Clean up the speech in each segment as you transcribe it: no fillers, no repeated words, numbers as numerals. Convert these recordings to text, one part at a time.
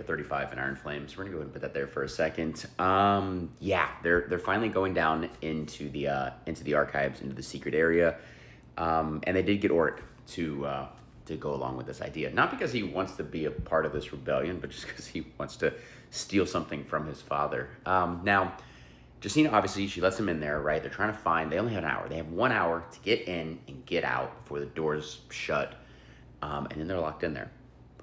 35 in Iron Flames. We're gonna go ahead and put that there for a second. Yeah, they're finally going down into the archives, into the secret area, and they did get Aaric to go along with this idea, not because he wants to be a part of this rebellion, but just because he wants to steal something from his father. Now, Justina, obviously, she lets him in there, right? They're trying to find, they only have an hour. They have 1 hour to get in and get out before the doors shut. And then they're locked in there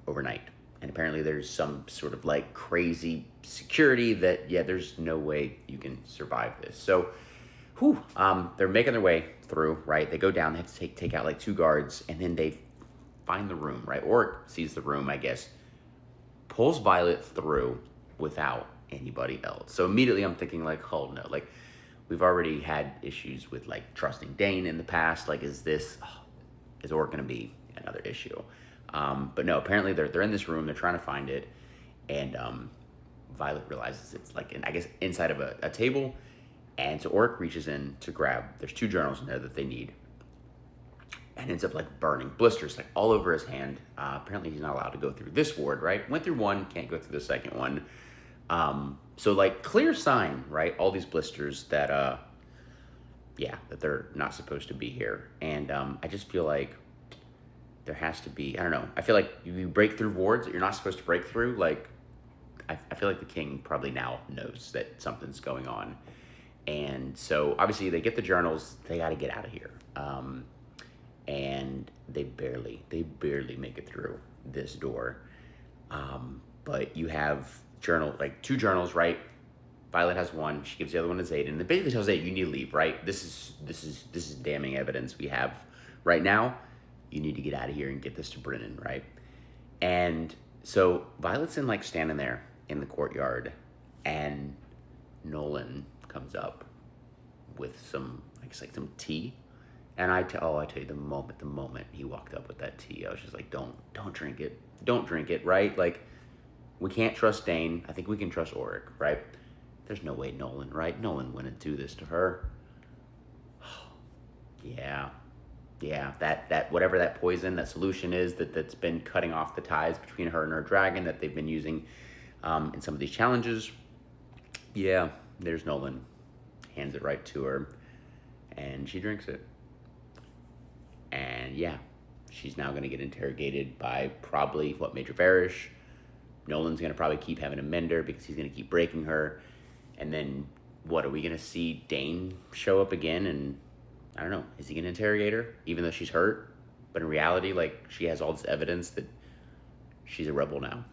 overnight. And apparently there's some sort of like crazy security that, yeah, there's no way you can survive this. So, they're making their way through, right? They go down, they have to take out like 2 guards, and then they find the room, right? Aaric sees the room, I guess, pulls Violet through without anybody else. So immediately I'm thinking like, oh no, like we've already had issues with like trusting Dane in the past. Like, is Aaric gonna be another issue? But no, apparently they're in this room, they're trying to find it, and Violet realizes it's like, I guess, inside of a table, and so Aaric reaches in to grab, there's 2 journals in there that they need, and ends up like burning blisters like all over his hand. Apparently he's not allowed to go through this ward, right? Went through one, can't go through the second one. So like clear sign, right? All these blisters that, that they're not supposed to be here. And I just feel like there has to be, I don't know. I feel like you break through wards that you're not supposed to break through. Like, I feel like the king probably now knows that something's going on. And so obviously they get the journals, they got to get out of here. And they barely make it through this door. But you have 2 journals, right? Violet has one, she gives the other one to Xaden, and basically tells Xaden, you need to leave, right? This is damning evidence we have right now. You need to get out of here and get this to Brennan, right? And so Violet's like standing there in the courtyard, and Nolon comes up with some, I guess, like some tea. And I tell you, the moment he walked up with that tea, I was just like, don't drink it. Don't drink it, right? Like, we can't trust Dane. I think we can trust Aaric, right? There's no way Nolon, right? Nolon wouldn't do this to her. Yeah, that whatever that poison, that solution is that's been cutting off the ties between her and her dragon that they've been using in some of these challenges. Yeah, there's Nolon. Hands it right to her, and she drinks it. And yeah, she's now going to get interrogated by probably, Major Varrish. Nolan's going to probably keep having to mend her because he's going to keep breaking her. And then, what, are we going to see Dane show up again? And I don't know, is he going to interrogate her even though she's hurt? But in reality, like, she has all this evidence that she's a rebel now.